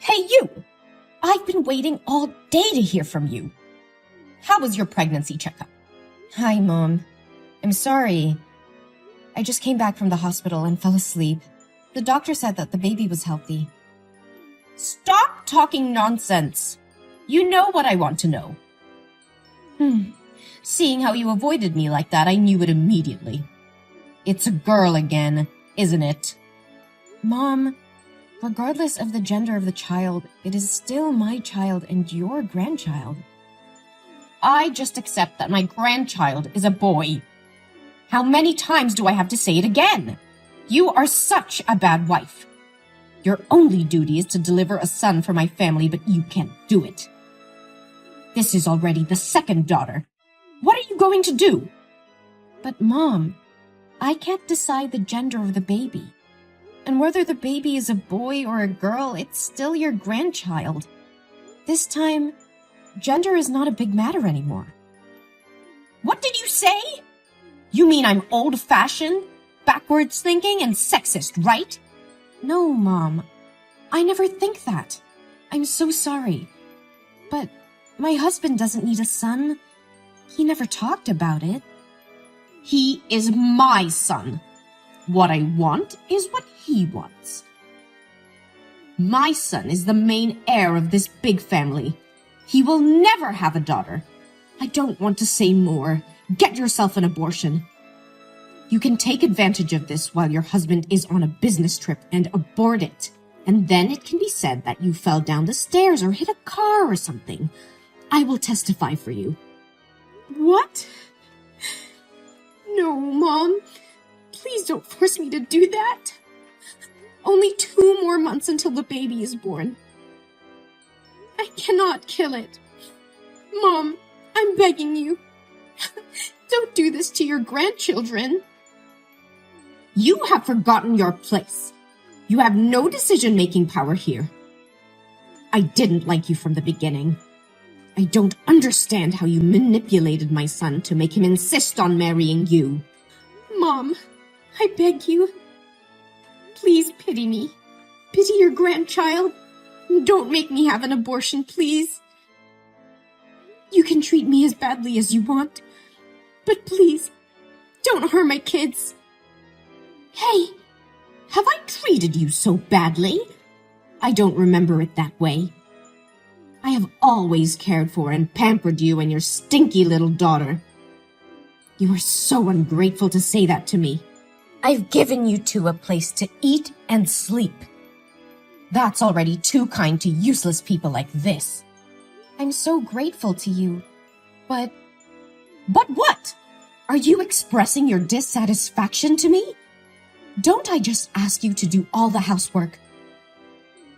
Hey, you! I've been waiting all day to hear from you. How was your pregnancy checkup? Hi, Mom. I'm sorry. I just came back from the hospital and fell asleep. The doctor said that the baby was healthy. Stop talking nonsense. You know what I want to know. Seeing how you avoided me like that, I knew it immediately. It's a girl again, isn't it? Mom, regardless of the gender of the child, it is still my child and your grandchild. I just accept that my grandchild is a boy. How many times do I have to say it again? You are such a bad wife. Your only duty is to deliver a son for my family, but you can't do it. This is already the second daughter. What are you going to do? But Mom, I can't decide the gender of the baby. And whether the baby is a boy or a girl, it's still your grandchild. This time, gender is not a big matter anymore. What did you say? You mean I'm old-fashioned, backwards thinking, and sexist, right? No, Mom. I never think that. I'm so sorry. But my husband doesn't need a son. He never talked about it. He is my son. What I want is what he wants. My son is the main heir of this big family. He will never have a daughter. I don't want to say more. Get yourself an abortion. You can take advantage of this while your husband is on a business trip and abort it. And then it can be said that you fell down the stairs or hit a car or something. I will testify for you. What? No, Mom. Please don't force me to do that. Only 2 more months until the baby is born. I cannot kill it. Mom, I'm begging you. Don't do this to your grandchildren. You have forgotten your place. You have no decision-making power here. I didn't like you from the beginning. I don't understand how you manipulated my son to make him insist on marrying you. Mom, I beg you. Please pity me. Pity your grandchild. Don't make me have an abortion, please. You can treat me as badly as you want, but please, don't harm my kids. Hey, have I treated you so badly? I don't remember it that way. I have always cared for and pampered you and your stinky little daughter. You are so ungrateful to say that to me. I've given you two a place to eat and sleep. That's already too kind to useless people like this. I'm so grateful to you, but... But what? Are you expressing your dissatisfaction to me? Don't I just ask you to do all the housework?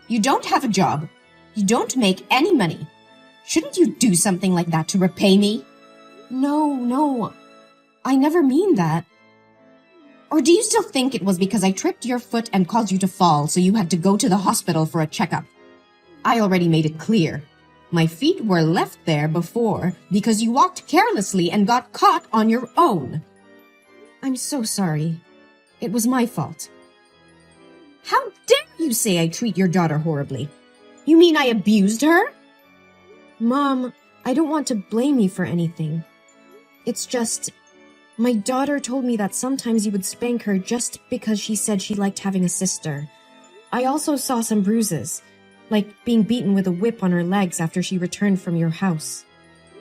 You don't have a job. You don't make any money. Shouldn't you do something like that to repay me? No. I never mean that. Or do you still think it was because I tripped your foot and caused you to fall, so you had to go to the hospital for a checkup? I already made it clear. My feet were left there before because you walked carelessly and got caught on your own. I'm so sorry. It was my fault. How dare you say I treat your daughter horribly? You mean I abused her? Mom, I don't want to blame you for anything. It's just... My daughter told me that sometimes you would spank her just because she said she liked having a sister. I also saw some bruises, like being beaten with a whip on her legs after she returned from your house.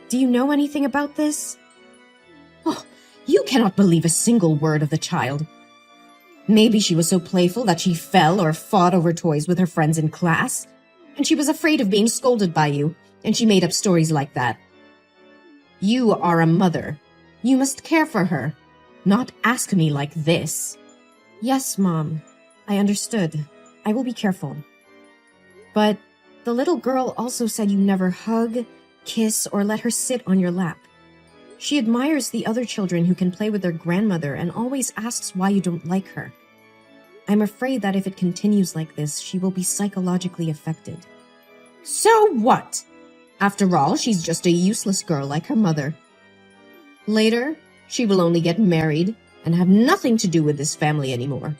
Do you know anything about this? Oh, you cannot believe a single word of the child. Maybe she was so playful that she fell or fought over toys with her friends in class, and she was afraid of being scolded by you, and she made up stories like that. You are a mother. You must care for her, not ask me like this. Yes, Mom. I understood. I will be careful. But the little girl also said you never hug, kiss, or let her sit on your lap. She admires the other children who can play with their grandmother and always asks why you don't like her. I'm afraid that if it continues like this, she will be psychologically affected. So what? After all, she's just a useless girl like her mother. Later, she will only get married and have nothing to do with this family anymore.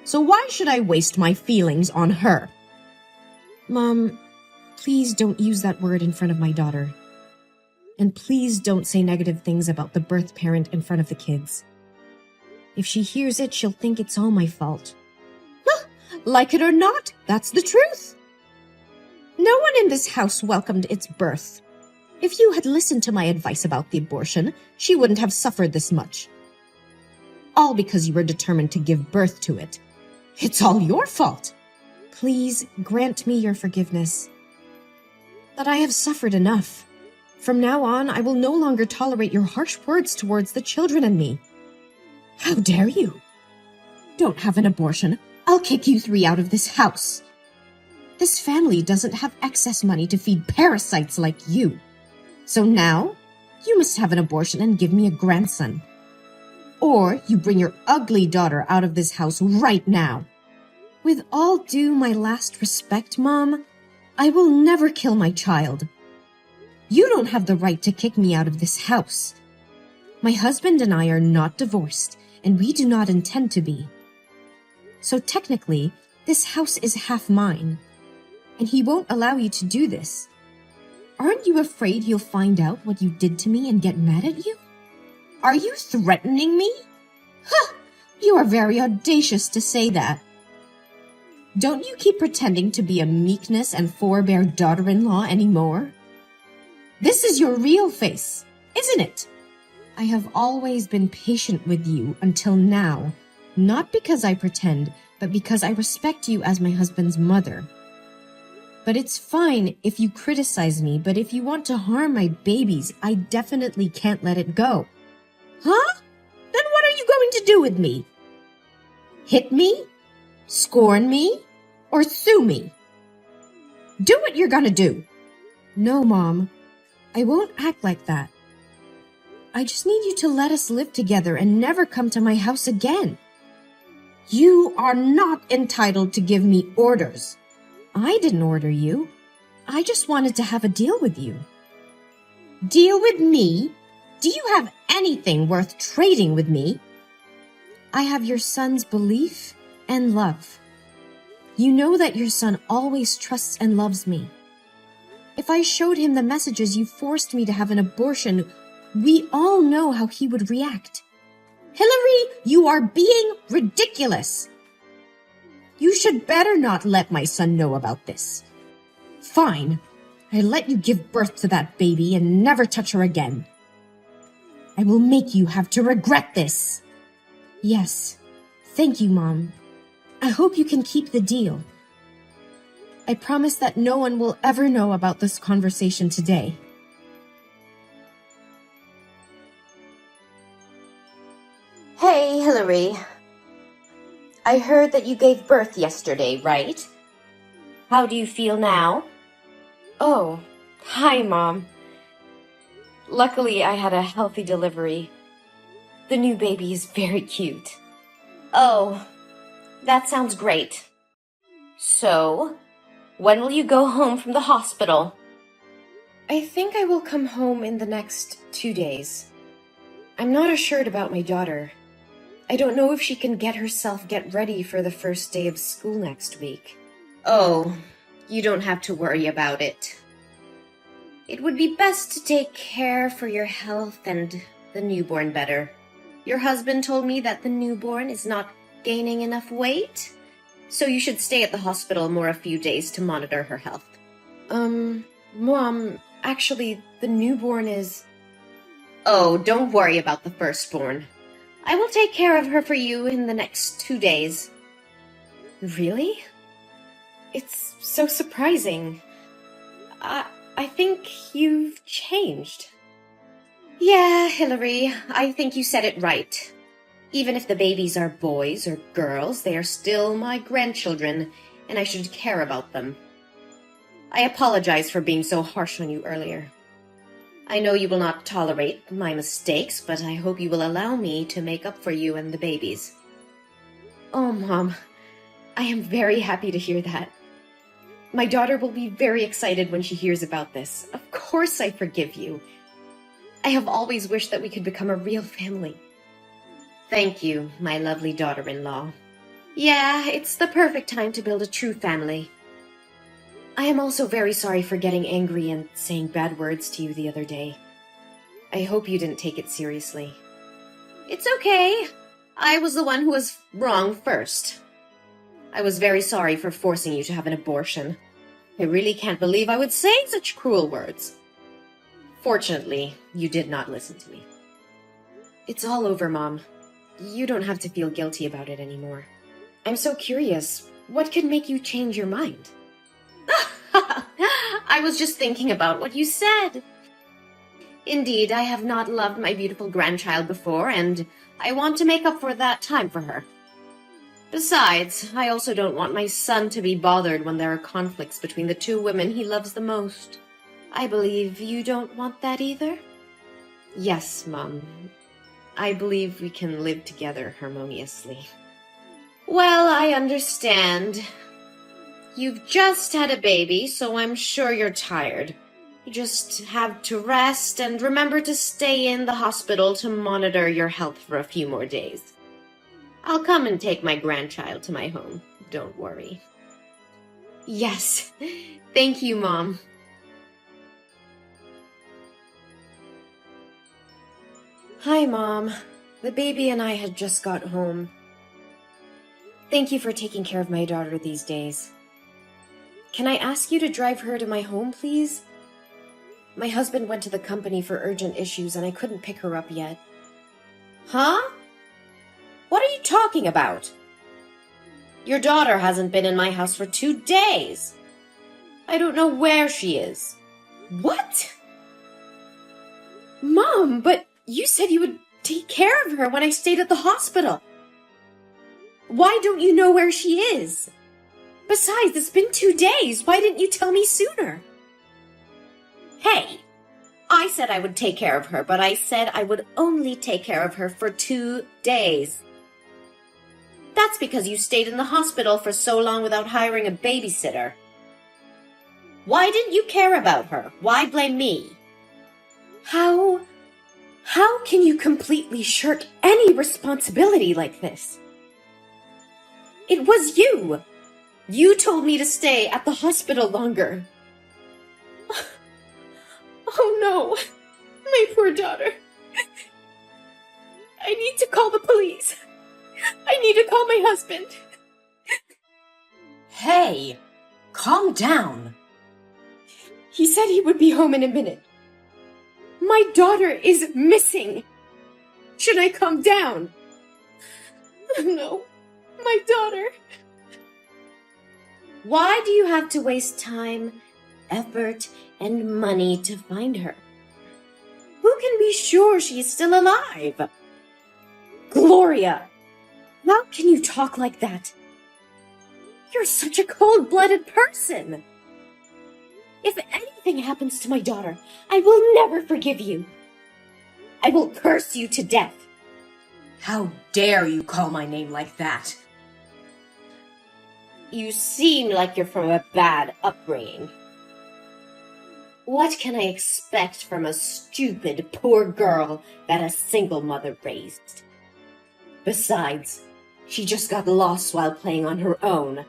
So why should I waste my feelings on her? Mom, please don't use that word in front of my daughter. And please don't say negative things about the birth parent in front of the kids. If she hears it, she'll think it's all my fault. Huh, like it or not, that's the truth. No one in this house welcomed its birth. If you had listened to my advice about the abortion, she wouldn't have suffered this much. All because you were determined to give birth to it. It's all your fault. Please grant me your forgiveness. But I have suffered enough. From now on, I will no longer tolerate your harsh words towards the children and me. How dare you? Don't have an abortion. I'll kick you three out of this house. This family doesn't have excess money to feed parasites like you. So now, you must have an abortion and give me a grandson. Or you bring your ugly daughter out of this house right now. With all due my last respect, Mom, I will never kill my child. You don't have the right to kick me out of this house. My husband and I are not divorced, and we do not intend to be. So technically, this house is half mine, and he won't allow you to do this. Aren't you afraid he'll find out what you did to me and get mad at you? Are you threatening me? Huh! You are very audacious to say that. Don't you keep pretending to be a meekness and forbear daughter-in-law anymore? This is your real face, isn't it? I have always been patient with you until now, not because I pretend, but because I respect you as my husband's mother. But it's fine if you criticize me, but if you want to harm my babies, I definitely can't let it go. Huh? Then what are you going to do with me? Hit me? Scorn me? Or sue me? Do what you're gonna do. No, Mom. I won't act like that. I just need you to let us live together and never come to my house again. You are not entitled to give me orders. I didn't order you. I just wanted to have a deal with you. Deal with me? Do you have anything worth trading with me? I have your son's belief and love. You know that your son always trusts and loves me. If I showed him the messages you forced me to have an abortion, we all know how he would react. Hillary, you are being ridiculous. You should better not let my son know about this. Fine. I let you give birth to that baby and never touch her again. I will make you have to regret this. Yes. Thank you, Mom. I hope you can keep the deal. I promise that no one will ever know about this conversation today. Hey, Hillary. I heard that you gave birth yesterday, right? How do you feel now? Oh, hi, Mom. Luckily, I had a healthy delivery. The new baby is very cute. Oh, that sounds great. So, when will you go home from the hospital? I think I will come home in the next 2 days. I'm not assured about my daughter. I don't know if she can get ready for the first day of school next week. Oh, you don't have to worry about it. It would be best to take care for your health and the newborn better. Your husband told me that the newborn is not gaining enough weight, so you should stay at the hospital a few days to monitor her health. Mom, actually, the newborn is... Oh, don't worry about the firstborn. I will take care of her for you in the next 2 days. Really? It's so surprising. I think you've changed. Yeah, Hillary, I think you said it right. Even if the babies are boys or girls, they are still my grandchildren, and I should care about them. I apologize for being so harsh on you earlier. I know you will not tolerate my mistakes, but I hope you will allow me to make up for you and the babies. Oh, Mom, I am very happy to hear that. My daughter will be very excited when she hears about this. Of course I forgive you. I have always wished that we could become a real family. Thank you, my lovely daughter-in-law. Yeah, it's the perfect time to build a true family. I am also very sorry for getting angry and saying bad words to you the other day. I hope you didn't take it seriously. It's okay. I was the one who was wrong first. I was very sorry for forcing you to have an abortion. I really can't believe I would say such cruel words. Fortunately, you did not listen to me. It's all over, Mom. You don't have to feel guilty about it anymore. I'm so curious. What could make you change your mind? I was just thinking about what you said. Indeed, I have not loved my beautiful grandchild before, and I want to make up for that time for her. Besides, I also don't want my son to be bothered when there are conflicts between the two women he loves the most. I believe you don't want that either? Yes, Mom. I believe we can live together harmoniously. Well, I understand. You've just had a baby, so I'm sure you're tired. You just have to rest and remember to stay in the hospital to monitor your health for a few more days. I'll come and take my grandchild to my home. Don't worry. Yes. Thank you, Mom. Hi, Mom. The baby and I had just got home. Thank you for taking care of my daughter these days. Can I ask you to drive her to my home, please? My husband went to the company for urgent issues and I couldn't pick her up yet. Huh? What are you talking about? Your daughter hasn't been in my house for 2 days. I don't know where she is. What? Mom, but you said you would take care of her when I stayed at the hospital. Why don't you know where she is? Besides, it's been 2 days. Why didn't you tell me sooner? Hey, I said I would take care of her, but I said I would only take care of her for 2 days. That's because you stayed in the hospital for so long without hiring a babysitter. Why didn't you care about her? Why blame me? How can you completely shirk any responsibility like this? It was you. You told me to stay at the hospital longer. Oh no, my poor daughter. I need to call the police. I need to call my husband. Hey, calm down. He said he would be home in a minute. My daughter is missing. Should I calm down? No, my daughter. Why do you have to waste time, effort, and money to find her? Who can be sure she is still alive? Gloria, how can you talk like that? You're such a cold-blooded person. If anything happens to my daughter, I will never forgive you. I will curse you to death. How dare you call my name like that? You seem like you're from a bad upbringing. What can I expect from a stupid, poor girl that a single mother raised? Besides, she just got lost while playing on her own.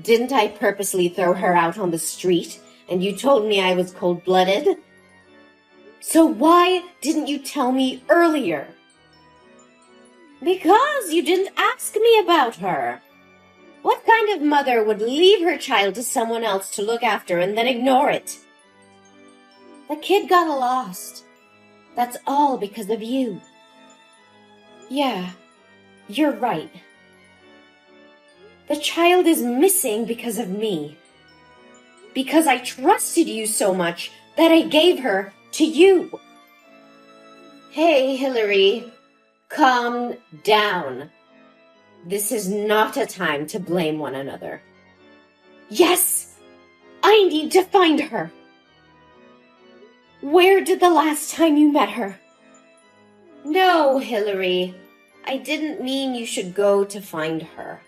Didn't I purposely throw her out on the street, and you told me I was cold-blooded? So why didn't you tell me earlier? Because you didn't ask me about her. What kind of mother would leave her child to someone else to look after and then ignore it? The kid got lost. That's all because of you. Yeah, you're right. The child is missing because of me. Because I trusted you so much that I gave her to you. Hey, Hillary, calm down. This is not a time to blame one another. Yes, I need to find her. Where did the last time you met her? No, Hillary, I didn't mean you should go to find her.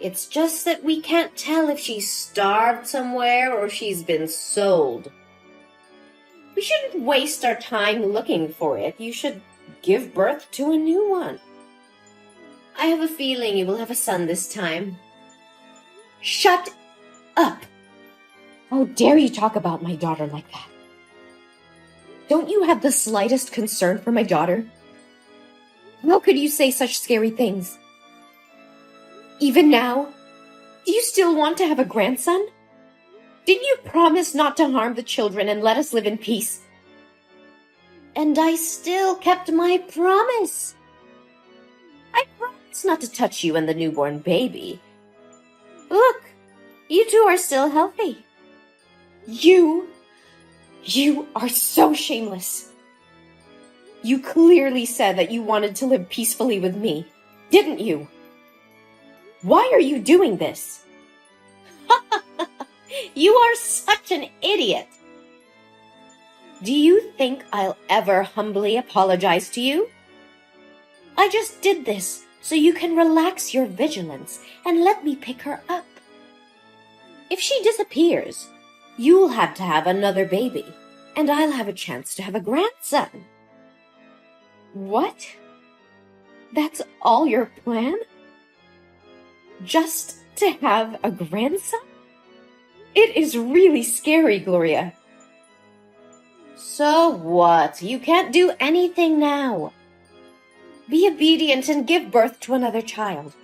It's just that we can't tell if she's starved somewhere or she's been sold. We shouldn't waste our time looking for it. You should give birth to a new one. I have a feeling you will have a son this time. Shut up! How dare you talk about my daughter like that? Don't you have the slightest concern for my daughter? How could you say such scary things? Even now, do you still want to have a grandson? Didn't you promise not to harm the children and let us live in peace? And I still kept my promise. I promised not to touch you and the newborn baby. Look, you two are still healthy. You are so shameless. You clearly said that you wanted to live peacefully with me, didn't you? Why are you doing this? You are such an idiot. Do you think I'll ever humbly apologize to you? I just did this so you can relax your vigilance and let me pick her up. If she disappears, you'll have to have another baby, and I'll have a chance to have a grandson. What? That's all your plan? Just to have a grandson? It is really scary, Gloria. So what? You can't do anything now. Be obedient and give birth to another child.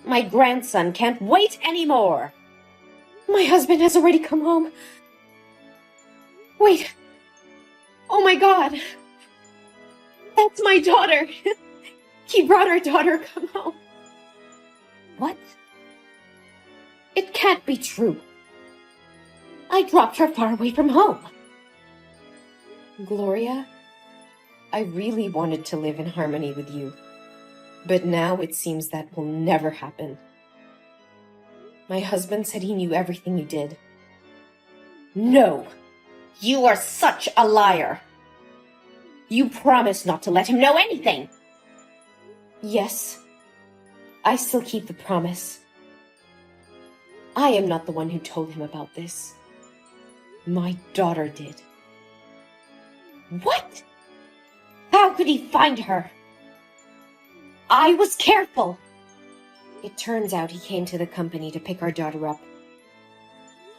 My grandson can't wait anymore. My husband has already come home. Wait. Oh my God. That's my daughter. He brought our daughter home. What? It can't be true. I dropped her far away from home. Gloria, I really wanted to live in harmony with you, but now it seems that will never happen. My husband said he knew everything you did. No, you are such a liar. You promised not to let him know anything. Yes, I still keep the promise. I am not the one who told him about this. My daughter did. What? How could he find her? I was careful. It turns out he came to the company to pick our daughter up.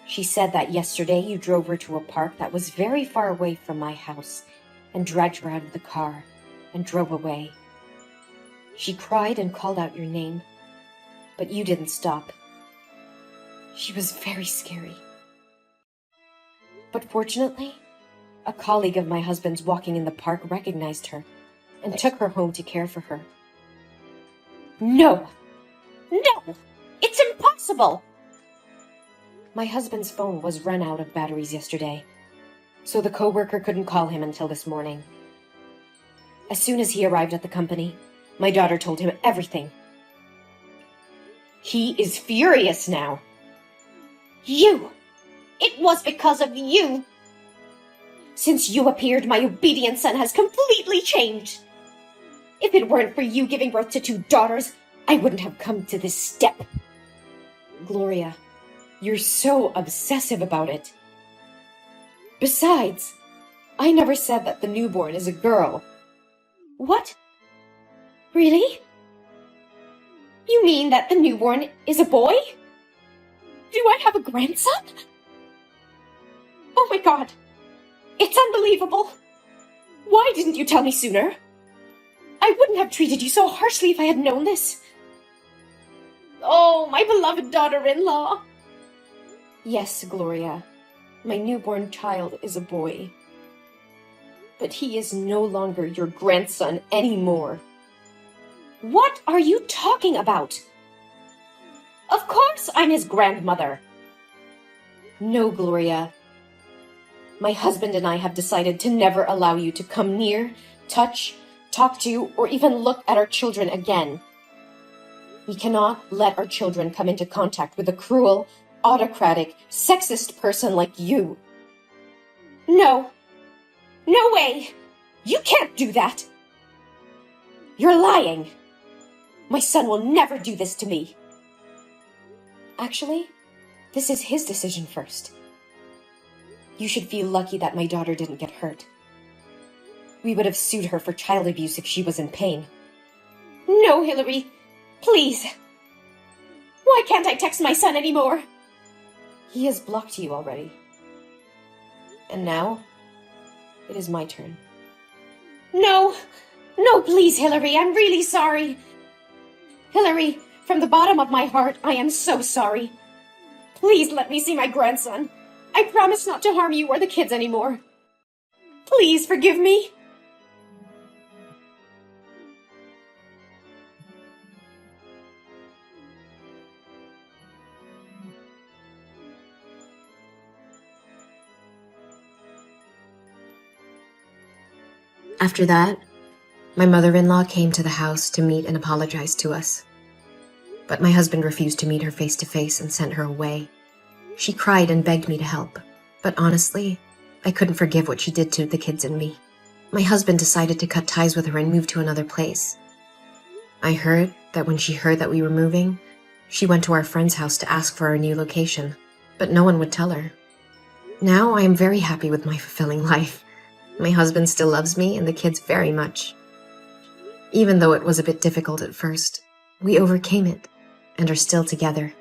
She said that yesterday you drove her to a park that was very far away from my house and dragged her out of the car and drove away. She cried and called out your name, but you didn't stop. She was very scary. But fortunately, a colleague of my husband's walking in the park recognized her and took her home to care for her. No! No! It's impossible! My husband's phone was run out of batteries yesterday, so the coworker couldn't call him until this morning. As soon as he arrived at the company, my daughter told him everything. He is furious now. You! It was because of you! Since you appeared, my obedient son has completely changed. If it weren't for you giving birth to 2 daughters, I wouldn't have come to this step. Gloria, you're so obsessive about it. Besides, I never said that the newborn is a girl. What? Really? You mean that the newborn is a boy? Do I have a grandson? Oh my God! It's unbelievable! Why didn't you tell me sooner? I wouldn't have treated you so harshly if I had known this. Oh, my beloved daughter-in-law! Yes, Gloria, my newborn child is a boy. But he is no longer your grandson anymore. What are you talking about? Of course I'm his grandmother. No, Gloria. My husband and I have decided to never allow you to come near, touch, talk to, or even look at our children again. We cannot let our children come into contact with a cruel, autocratic, sexist person like you. No. No way! You can't do that! You're lying! My son will never do this to me. Actually, this is his decision first. You should feel lucky that my daughter didn't get hurt. We would have sued her for child abuse if she was in pain. No, Hillary, please. Why can't I text my son anymore? He has blocked you already. And now, it is my turn. No! No, please, Hillary, I'm really sorry. Hillary, from the bottom of my heart, I am so sorry. Please let me see my grandson. I promise not to harm you or the kids anymore. Please forgive me. After that, my mother-in-law came to the house to meet and apologize to us. But my husband refused to meet her face to face and sent her away. She cried and begged me to help, but honestly, I couldn't forgive what she did to the kids and me. My husband decided to cut ties with her and move to another place. I heard that when she heard that we were moving, she went to our friend's house to ask for our new location, but no one would tell her. Now I am very happy with my fulfilling life. My husband still loves me and the kids very much. Even though it was a bit difficult at first, we overcame it and are still together.